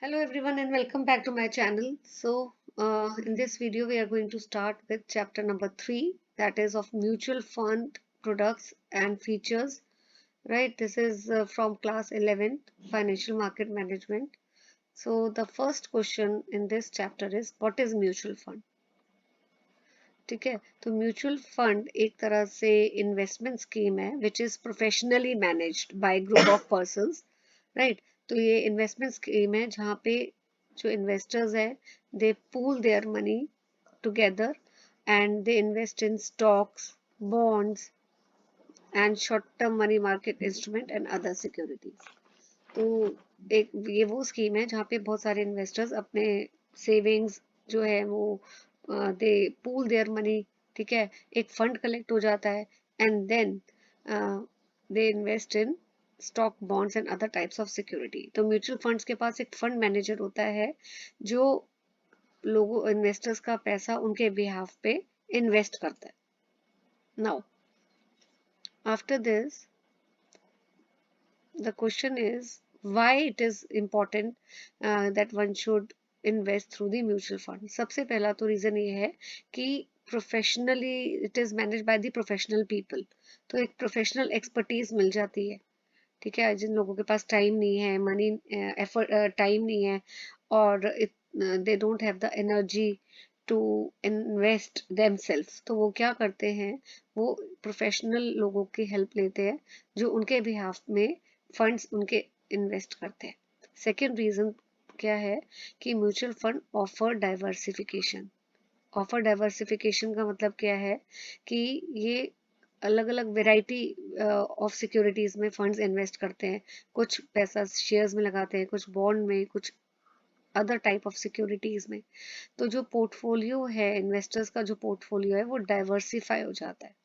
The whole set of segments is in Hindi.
Hello everyone and welcome back to my channel. In this video we are going to start with chapter number 3, that is of mutual fund products and features. Right, this is from class 11 financial market management. So the first question in this chapter is what is mutual fund? ठीक है, तो म्यूचुअल फंड एक तरह से इन्वेस्टमेंट स्कीम है which is professionally managed by group of persons. Right, तो ये इन्वेस्टमेंट स्कीम है जहाँ पे जो इन्वेस्टर्स है they pool their money together and they invest in stocks, bonds and short term money market instrument and other securities. तो एक ये वो स्कीम है जहाँ पे बहुत सारे इन्वेस्टर्स अपने सेविंग्स जो है वो दे पूल देयर मनी. ठीक है, एक फंड कलेक्ट हो जाता है and then they invest in stock, bonds and other types of security. तो म्यूचुअल फंड्स के पास एक फंड मैनेजर होता है जो लोगों इन्वेस्टर्स का पैसा उनके बिहाफ पे इन्वेस्ट करता है. Now after this the question is why it is important that one should invest through the mutual fund. सबसे पहला तो रीजन ये है कि professionally it is manage by the professional people. तो एक प्रोफेशनल एक्सपर्टीज मिल जाती है. ठीक है, जिन लोगों के पास टाइम नहीं है, मनी एफर्ट टाइम नहीं है और they don't have the energy to invest themselves, तो वो क्या करते हैं, वो प्रोफेशनल लोगों की हेल्प लेते हैं जो उनके बिहाफ में फंड्स उनके इन्वेस्ट करते हैं. सेकेंड रीजन क्या है कि mutual fund offer diversification. Offer diversification का मतलब क्या है कि ये अलग अलग वेराइटी ऑफ सिक्योरिटीज में फंड्स इन्वेस्ट करते हैं. कुछ पैसा शेयर्स में लगाते हैं, कुछ बॉन्ड में, कुछ अदर टाइप ऑफ सिक्योरिटीज में. तो जो पोर्टफोलियो है, इन्वेस्टर्स का जो पोर्टफोलियो है वो डाइवर्सिफाई हो जाता है.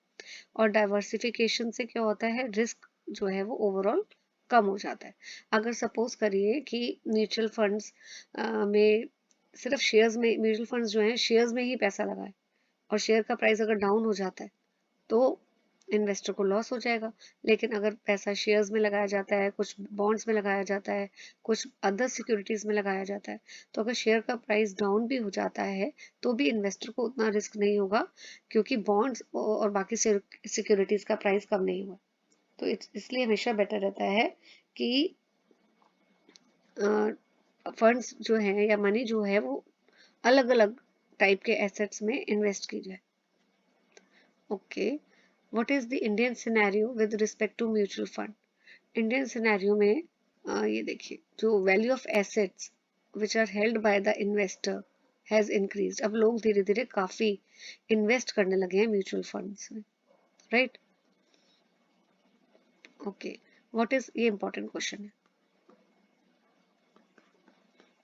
और डाइवर्सिफिकेशन से क्या होता है, रिस्क जो है वो ओवरऑल कम हो जाता है. अगर सपोज करिए कि म्यूचुअल फंड्स में सिर्फ शेयर्स में, म्यूचुअल फंड्स जो हैं शेयर्स में ही पैसा लगाए और शेयर का प्राइस अगर डाउन हो जाता है तो इन्वेस्टर को लॉस हो जाएगा. लेकिन अगर पैसा शेयर्स में लगाया जाता है, कुछ बॉन्ड्स में लगाया जाता है, कुछ अदर सिक्योरिटीज में लगाया जाता है, तो अगर शेयर का प्राइस डाउन भी हो जाता है तो भी इन्वेस्टर को उतना रिस्क नहीं होगा क्योंकि बॉन्ड्स और बाकी सिक्योरिटीज का प्राइस कम नहीं हुआ. तो इसलिए हमेशा बेटर रहता है कि फंड्स जो है या मनी जो है वो अलग अलग टाइप के एसेट्स में इन्वेस्ट की जाए. Okay, what is the Indian scenario with respect to mutual fund. Indian scenario में ये देखिए, जो value of assets which are held by the investor has increased. अब लोग धीरे धीरे काफी इन्वेस्ट करने लगे हैं म्यूचुअल फंड्स में. राइट, ओके, व्हाट इज, ये इंपॉर्टेंट क्वेश्चन है,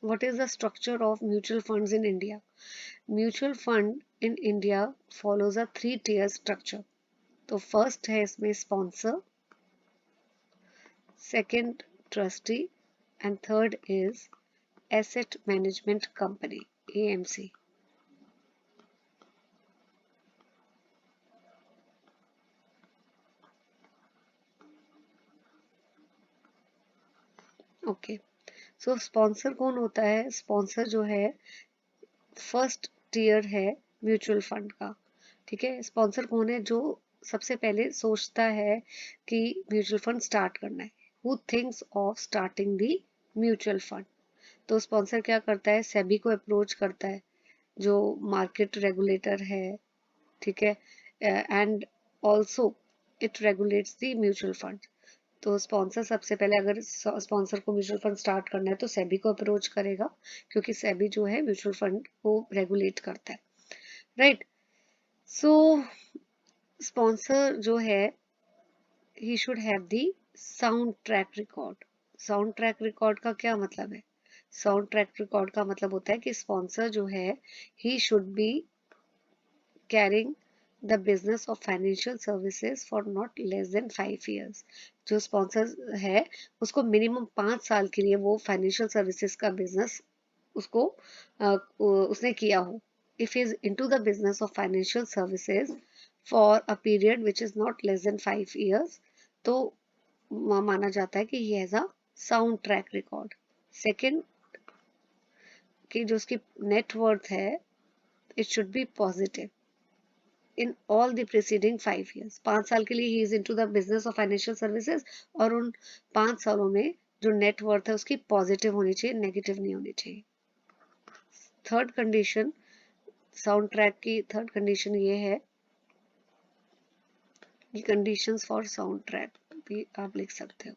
what is the structure of mutual funds in India? Mutual fund in India follows a three-tier structure. तो फर्स्ट है इसमें sponsor, second trustee and third is asset management company, AMC. Okay, so sponsor कौन होता है? स्पॉन्सर जो है फर्स्ट टीयर है म्यूचुअल फंड का. ठीक है, स्पॉन्सर कौन है? जो सबसे पहले सोचता है कि म्यूचुअल फंड स्टार्ट करना है, who thinks of starting the mutual fund. तो स्पॉन्सर क्या करता है, सेबी को अप्रोच करता है जो मार्केट रेगुलेटर है. ठीक है, and also it regulates the mutual fund. तो स्पॉन्सर सबसे पहले, अगर स्पॉन्सर को म्यूचुअल फंड स्टार्ट करना है तो सेबी को अप्रोच करेगा क्योंकि सेबी जो है म्यूचुअल फंड को रेगुलेट करता है. राइट, सो स्पॉन्सर जो है he should have the sound track record. Sound track record का क्या मतलब है? साउंड ट्रैक रिकॉर्ड का मतलब होता है कि स्पॉन्सर जो है he should be carrying the business of financial services for not less than 5 years. जो स्पॉन्सर है उसको मिनिमम 5 साल के लिए वो फाइनेंशियल सर्विसेज का बिजनेस उसको उसने किया हो. If is into the business of financial services for a period which is not less than 5 years, तो माना जाता है कि he has a sound track record. Second कि जो उसकी नेट वर्थ है it should be positive in all the preceding 5 years. 5 साल के लिए he is into the business of financial services और उन 5 सालों में जो नेट वर्थ है उसकी पॉजिटिव होनी चाहिए, नेगेटिव नहीं होनी चाहिए. थर्ड कंडीशन, साउंड ट्रैक की थर्ड कंडीशन ये है कि कंडीशंस फॉर साउंड ट्रैक भी आप लिख सकते हो.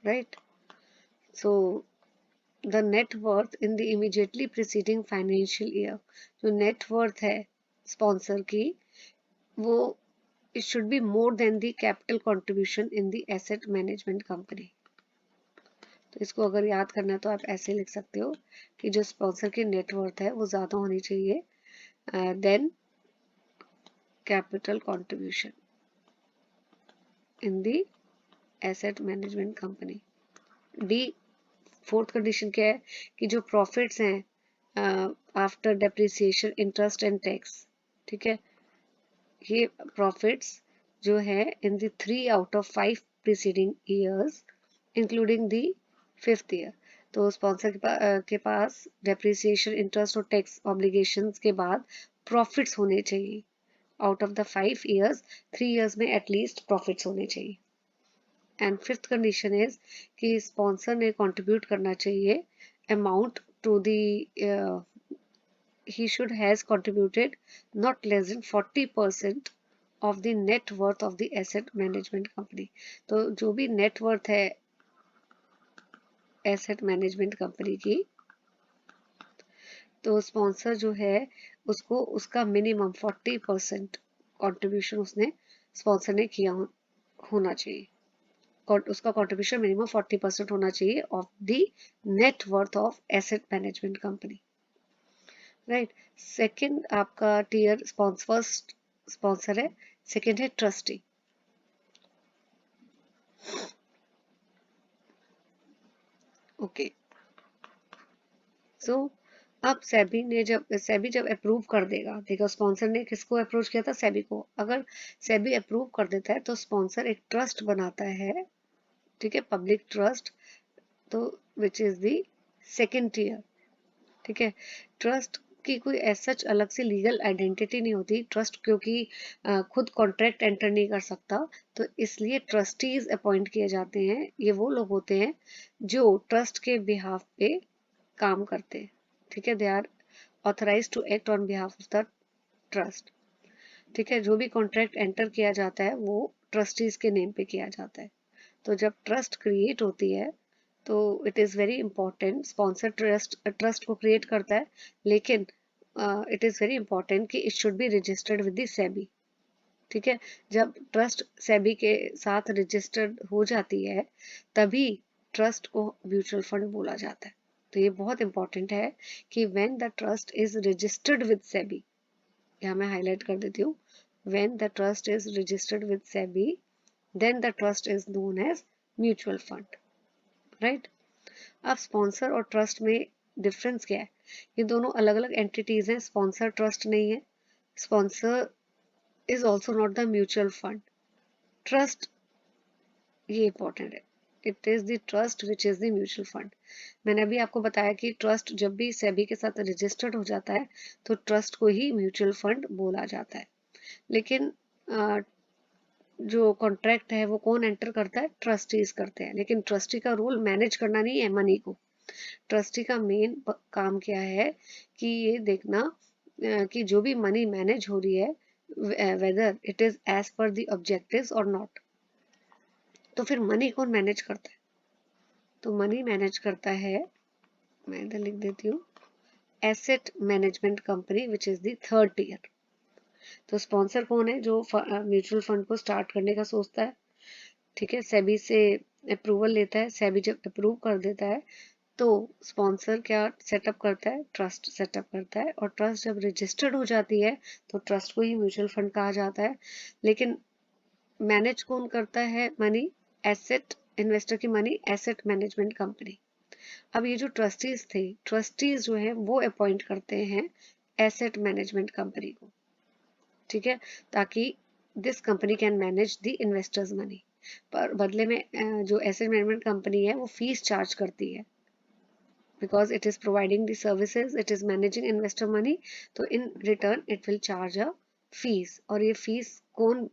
Right. So the net worth in the immediately preceding financial year, जो net worth है sponsor की, वो it should be more than the capital contribution in the asset management company. तो इसको अगर याद करना है तो आप ऐसे लिख सकते हो कि जो स्पॉन्सर की नेट वर्थ है वो ज़्यादा होनी चाहिए then capital contribution in the asset management company. D, fourth condition क्या है कि जो प्रॉफिट्स हैं after depreciation interest and tax, ठीक है, ये प्रॉफिट्स जो है in the 3 out of 5 preceding years including the 5th year. तो स्पॉन्सर के पास डेप्रिसिएशन इंटरेस्ट और टैक्स ऑब्लिगेशंस के बाद प्रॉफिट्स होने चाहिए. Out of the 5 years 3 years में एटलीस्ट प्रॉफिट्स होने चाहिए. एंड फिफ्थ कंडीशन इज कि स्पॉन्सर ने कंट्रीब्यूट करना चाहिए amount to the he should has contributed not less than 40% of the net worth of the asset management company. तो जो भी net worth है asset management company की, तो स्पॉन्सर जो है उसको उसका मिनिमम 40% कंट्रीब्यूशन उसने स्पॉन्सर ने किया होना चाहिए. उसका कंट्रीब्यूशन मिनिमम 40% होना चाहिए of the net worth of asset management company. Right. Second आपका टीयर फर्स्ट स्पॉन्सर है, सेकंड है ट्रस्टी. ओके. सो अब सेबी जब अप्रूव कर देगा, देखो स्पॉन्सर ने किसको अप्रोच किया था, सेबी को. अगर सेबी अप्रूव कर देता है तो स्पॉन्सर एक ट्रस्ट बनाता है, ठीक है, पब्लिक ट्रस्ट, तो which is the second tier. ठीक है. ट्रस्ट की कोई सच अलग से लीगल आइडेंटिटी नहीं होती ट्रस्ट, क्योंकि खुद कॉन्ट्रैक्ट एंटर नहीं कर सकता, तो इसलिए ट्रस्टीज अपॉइंट किए जाते हैं. ये वो लोग होते हैं जो ट्रस्ट के बिहाफ पे काम करते हैं. ठीक है. They are authorized to act on behalf of the trust. ठीक है. जो भी कॉन्ट्रैक्ट एंटर किया जाता है वो ट्रस्टीज के नेम पे किया जाता है. तो जब ट्रस्ट क्रिएट होती है तो it is very important, sponsor trust को क्रिएट करता है, लेकिन इट इज़ वेरी इंपॉर्टेंट कि it should be registered with the SEBI. ठीक है. जब ट्रस्ट सेबी के साथ रजिस्टर्ड हो जाती है तभी ट्रस्ट को म्यूचुअल फंड बोला जाता है. तो ये बहुत इंपॉर्टेंट है कि when the trust is registered with SEBI, यहाँ मैं हाईलाइट कर देती हूँ, when the trust is registered with SEBI then the trust is known as mutual fund. Right. अब स्पॉन्सर और ट्रस्ट में डिफरेंस क्या है? ये दोनों अलग अलग एंटिटीज हैं. स्पॉन्सर ट्रस्ट नहीं है. Sponsor is also not the mutual fund. Trust, ये इंपॉर्टेंट है, it is the trust which is the mutual fund. मैंने अभी आपको बताया कि ट्रस्ट जब भी सेबी के साथ रजिस्टर्ड हो जाता है तो ट्रस्ट को ही म्यूचुअल फंड बोला जाता है. लेकिन जो कॉन्ट्रैक्ट है वो कौन एंटर करता है? ट्रस्टीज करते हैं. लेकिन ट्रस्टी का रोल मैनेज करना नहीं है मनी को. ट्रस्टी का मेन काम क्या है कि ये देखना कि जो भी मनी मैनेज हो रही है whether it is as per the objectives और नॉट. तो फिर मनी कौन मैनेज करता है? तो मनी मैनेज करता है, मैं इधर लिख देती हूँ, asset management company which is the third tier. तो स्पॉन्सर कौन है? जो म्यूचुअल फंड को स्टार्ट करने का सोचता है. ठीक है. सेबी से अप्रूवल लेता है. सेबी जब अप्रूव कर देता है तो स्पॉन्सर क्या सेटअप करता है? ट्रस्ट सेटअप करता है. और ट्रस्ट जब रजिस्टर्ड हो जाती है तो ट्रस्ट को ही म्यूचुअल फंड कहा जाता है. लेकिन मैनेज कौन करता है मनी? एसेट, इन्वेस्टर की मनी एसेट मैनेजमेंट कंपनी. अब ये जो ट्रस्टीज थे, ट्रस्टीज जो है वो अपॉइंट करते हैं एसेट मैनेजमेंट कंपनी को. ठीक है, ताकि this company can manage the investors money. पर बदले में जो एसेट मैनेजमेंट कंपनी है वो फीस चार्ज करती है, because it is providing the services, it is managing investor money, तो in return it will charge a fees। और ये fees कौन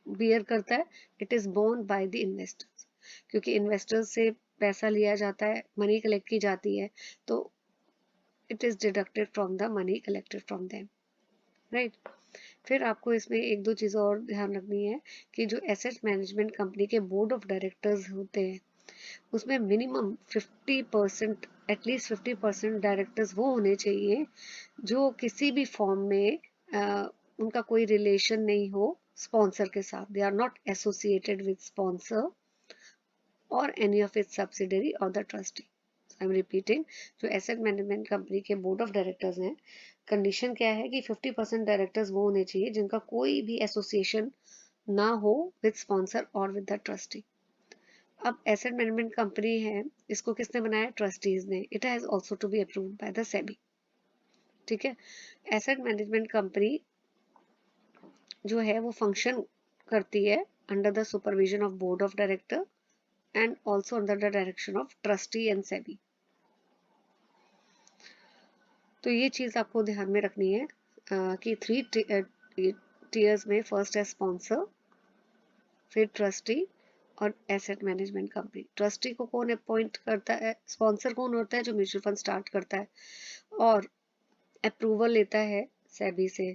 bear करता है? It is borne by the investors, क्योंकि investors से पैसा लिया जाता है, money collect की जाती है, तो it is deducted from the money collected from them, right? फिर आपको इसमें एक दो चीज़ और ध्यान रखनी है कि जो एसेट मैनेजमेंट कंपनी के बोर्ड ऑफ डायरेक्टर्स होते हैं उसमें मिनिमम 50%, एटलीस्ट 50% डायरेक्टर्स वो होने चाहिए जो किसी भी फॉर्म में उनका कोई रिलेशन नहीं हो स्पॉन्सर के साथ, they are not associated with sponsor और एनी ऑफ इट्स सब्सिडरी और the trustee. I am repeating, जो एसेट मैनेजमेंट कंपनी के बोर्ड ऑफ डायरेक्टर्स हैं, कंडीशन क्या है कि 50% डायरेक्टर्स वो होने चाहिए जिनका कोई भी एसोसिएशन ना हो विद स्पॉन्सर और विद द ट्रस्टी। अब एसेट मैनेजमेंट कंपनी है, इसको किसने बनाया? ट्रस्टीज ने। It has also to be approved by the SEBI, ठीक है। एसेट मैनेजमेंट कंपनी जो है वो फंक्शन करती है under the supervision of board of director and also under the direction of trustee and SEBI. तो ये चीज आपको ध्यान में रखनी है कि 3 टीयर्स में फर्स्ट है स्पॉन्सर, फिर ट्रस्टी और एसेट मैनेजमेंट कंपनी। ट्रस्टी को कौन अपॉइंट करता है? स्पॉन्सर कौन होता है? जो म्यूचुअल फंड स्टार्ट करता है और अप्रूवल लेता है सेबी से।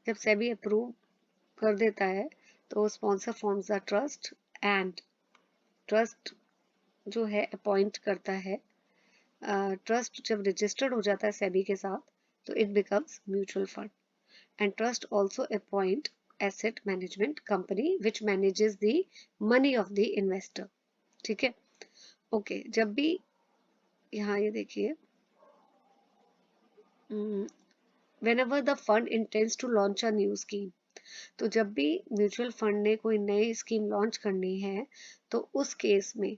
जब सेबी अप्रूव कर देता है तो sponsor forms the trust and trust जो है अपॉइंट करता है। ट्रस्ट जब रजिस्टर्ड हो जाता है सेबी के साथ तो it becomes mutual fund and trust also appoint asset management company which manages the money of the investor, ठीक है। ओके, जब भी यहाँ ये देखिए, whenever the fund intends to launch a new scheme, तो जब भी म्यूचुअल फंड ने कोई नई स्कीम लॉन्च करनी है तो उस केस में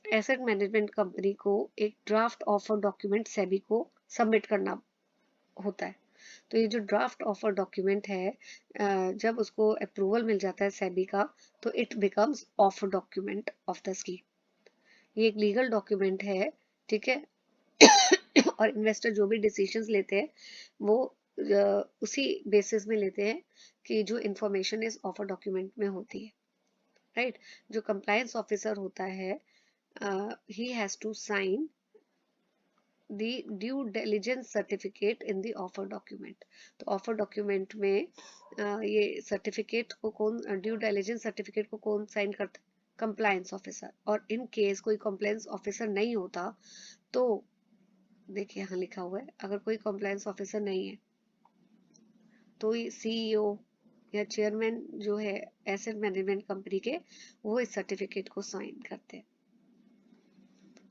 एसेट मैनेजमेंट कंपनी को एक ड्राफ्ट ऑफर डॉक्यूमेंट सेबी को सबमिट करना होता है। तो ये जो ड्राफ्ट ऑफर डॉक्यूमेंट है, जब उसको अप्रूवल मिल जाता है सेबी का तो it becomes offer document of the scheme. ये एक लीगल डॉक्यूमेंट है, ठीक है। और इन्वेस्टर जो भी डिसीजंस लेते हैं वो उसी बेसिस में लेते हैं कि जो इंफॉर्मेशन इस ऑफर डॉक्यूमेंट में होती है, राइट। जो कंप्लायंस ऑफिसर होता है he has to sign the due diligence certificate in the offer document. तो ऑफर डॉक्यूमेंट में ये सर्टिफिकेट को कौन, ड्यू डिलिजेंस सर्टिफिकेट को कौन साइन करता है? Compliance officer. और इन केस कोई कंप्लायंस ऑफिसर नहीं होता तो देखिए यहाँ लिखा हुआ है, अगर कोई कंप्लायंस ऑफिसर नहीं है तो सीईओ या चेयरमैन जो है एसेट मैनेजमेंट कंपनी के, वो इस सर्टिफिकेट को साइन करते हैं।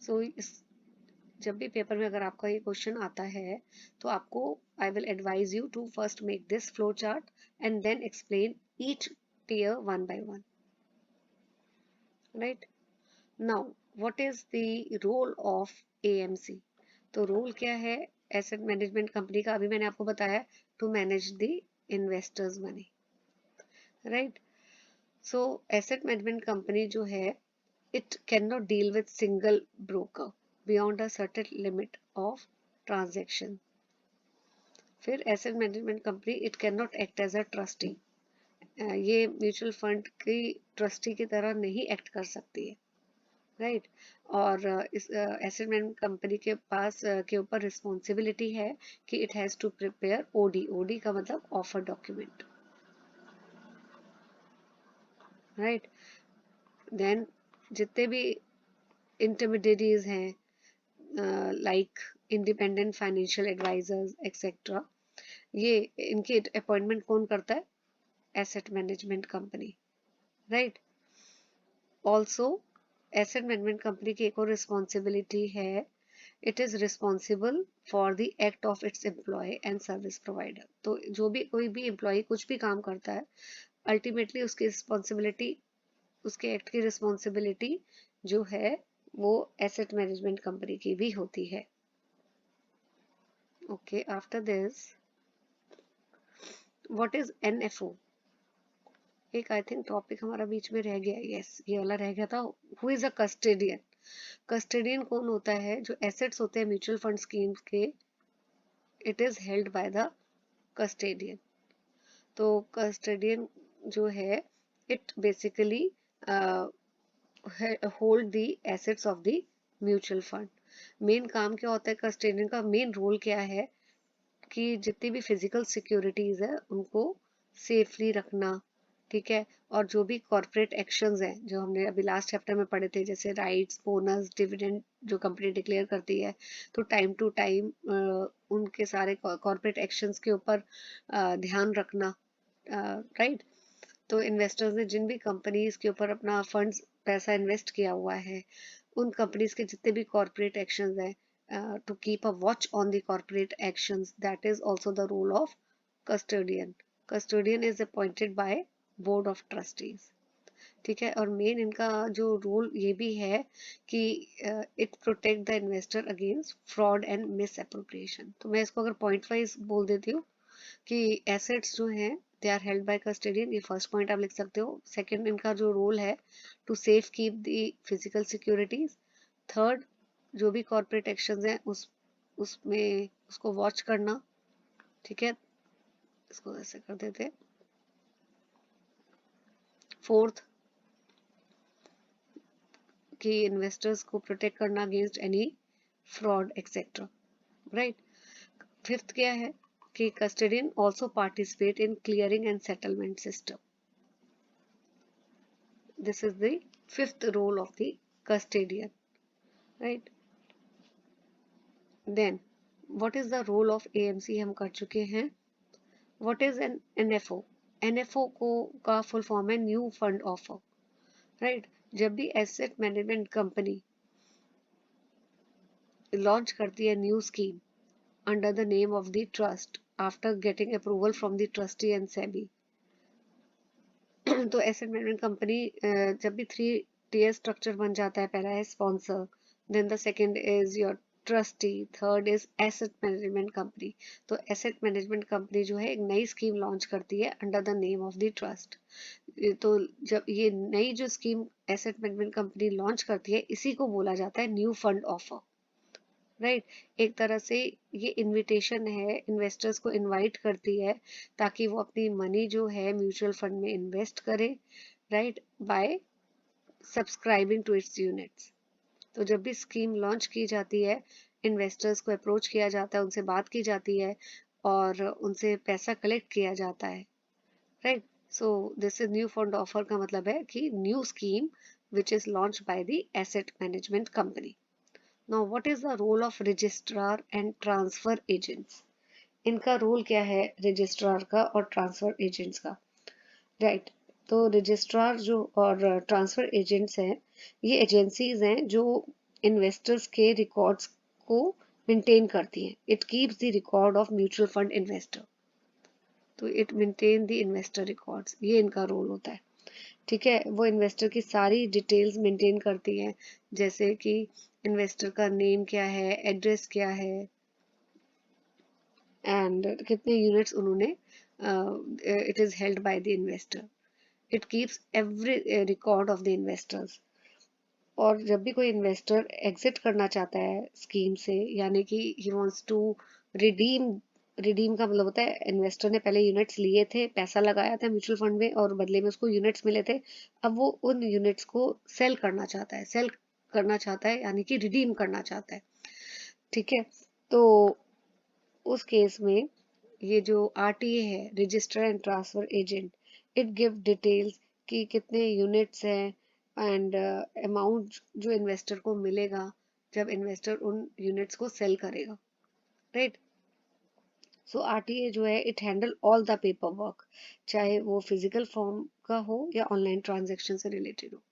सो जब भी पेपर में अगर आपका ये क्वेश्चन आता है तो आपको, I will advise you to first make this flow chart and then explain each tier one by one, right. Now what is the role of AMC? तो रोल क्या है एसेट मैनेजमेंट कंपनी का? अभी मैंने आपको बताया, to manage the investors money, right. So asset management company जो है it cannot deal with single broker beyond a certain limit of transaction। फिर asset management company it can not act as a trustee, ये म्यूचुअल फंड की ट्रस्टी की तरह नहीं एक्ट कर सकती है, राइट। और इस एसेट मैनेजमेंट कंपनी के पास के ऊपर रिस्पॉन्सिबिलिटी है कि it has to prepare OD. OD का मतलब ऑफर डॉक्यूमेंट, राइट। देन जितने भी इंटरमीडिएरीज हैं like independent financial advisors etcetera, ये इनकी अपॉइंटमेंट कौन करता है? Asset management company, right. Also asset management company की एक और रिस्पॉन्सिबिलिटी है, it is responsible for the act of its employ and service provider. तो जो भी कोई भी एम्प्लॉय कुछ भी काम करता है अल्टीमेटली उसकी रिस्पॉन्सिबिलिटी, उसके एक्ट की रिस्पॉन्सिबिलिटी जो है वो एसेट मैनेजमेंट कंपनी की भी होती है। Okay, after this what is NFO? एक आई थिंक टॉपिक हमारा बीच में रह गया, यस ये वाला रह गया था। Who is a कस्टेडियन? कस्टेडियन कौन होता है? जो एसेट्स होते हैं म्यूचुअल फंड स्कीम्स के, it is held by the custodian. तो कस्टेडियन जो है, it basically hold the assets of the mutual fund. Main काम क्या होता है कस्टेडियन का? मेन रोल क्या है कि जितनी भी फिजिकल सिक्योरिटीज है उनको सेफली रखना, ठीक है। और जो भी कॉर्पोरेट एक्शंस हैं जो हमने अभी लास्ट चैप्टर में पढ़े थे, जैसे राइट्स, बोनस, डिविडेंड जो कंपनी डिक्लेयर करती है, तो टाइम टू टाइम उनके सारे कॉर्पोरेट एक्शंस के ऊपर ध्यान रखना, राइट। तो इन्वेस्टर्स ने जिन भी कंपनीज के ऊपर अपना फंड्स पैसा इन्वेस्ट किया हुआ है, उन कंपनीज के जितने भी कॉर्पोरेट एक्शंस हैं, to keep a watch on the corporate actions, that is also the role of custodian. Custodian is appointed by board of trustees, ठीक है। और मेन इनका जो रोल ये भी है कि it protect the investor against fraud and miss appropriation. तो मैं इसको अगर पॉइंट वाइज बोल देती हूँ कि एसेट्स जो हैं they are held by custodian, ये फर्स्ट पॉइंट आप लिख सकते हो। सेकंड, इनका जो रोल है to safe keep the physical securities. Third, जो भी कॉर्पोरेट एक्शंस हैं उसमें उसको वॉच करना, ठीक है। इसको ऐसे कर देते। फोर्थ, कि इन्वेस्टर्स को प्रोटेक्ट करना against any fraud etcetera, right. Fifth क्या है कि custodian also participate in clearing and settlement system. This is the fifth role of the custodian, right? Then what is the role of AMC हम कर चुके हैं। what is an NFO? NFO को का फुल फॉर्म है न्यू फंड ऑफर, राइट। जब भी एसेट मैनेजमेंट कंपनी लॉन्च करती है new scheme under the name of the trust after getting approval from the trustee and SEBI, तो एसेट मैनेजमेंट कंपनी जब भी 3 tier स्ट्रक्चर बन जाता है, पहला है sponsor, then the second is your trustee, third is asset management company. तो एसेट मैनेजमेंट कंपनी जो है एक नई स्कीम लॉन्च करती है under the name of the trust. तो जब ये नई जो scheme asset management company launch करती है, इसी को बोला जाता है न्यू फंड ऑफर, राइट। एक तरह से ये इनविटेशन है, इन्वेस्टर्स को इनवाइट करती है ताकि वो अपनी मनी जो है म्यूचुअल फंड में इन्वेस्ट करें, right, by subscribing to its units. तो जब भी स्कीम लॉन्च की जाती है, इन्वेस्टर्स को अप्रोच किया जाता है, उनसे बात की जाती है और उनसे पैसा कलेक्ट किया जाता है, right. So this is new fund offer का मतलब है कि new scheme which is launch by the asset management company. Now, what is the role of registrar and transfer agents? इनका रोल क्या है रजिस्ट्रार का और ट्रांसफर एजेंट्स का, राइट। तो रजिस्ट्रार जो और ट्रांसफर एजेंट्स हैं, ये एजेंसीज हैं जो इन्वेस्टर्स के रिकॉर्ड्स को मेंटेन करती हैं। It keeps the record of mutual fund investor, तो it maintain the investor records, ये इनका रोल होता है, ठीक है। वो इन्वेस्टर की सारी डिटेल्स मेंटेन करती हैं, जैसे कि इन्वेस्टर का नेम क्या है, एड्रेस क्या है, एंड कितने यूनिट्स उन्होंने, it is held by the investor. It keeps every record of the investors. और जब भी कोई इन्वेस्टर एग्जिट करना चाहता है स्कीम से, यानी कि he wants to redeem, redeem का मतलब होता है इन्वेस्टर ने पहले यूनिट्स लिए थे, पैसा लगाया था म्यूचुअल फंड में और बदले में उसको यूनिट्स मिले थे, अब वो उन यूनिट्स को सेल करना चाहता है, सेल करना चाहता है यानी कि रिडीम करना चाहता है, ठीक है। तो उस केस में ये जो आरटीए है, register and transfer agent, it give details कि कितने यूनिट्स हैं एंड अमाउंट जो इन्वेस्टर को मिलेगा जब इन्वेस्टर उन यूनिट्स को सेल करेगा, राइट। सो आरटीए जो है it handle all the paper work, चाहे वो फिजिकल फॉर्म का हो या ऑनलाइन ट्रांजेक्शन से रिलेटेड हो।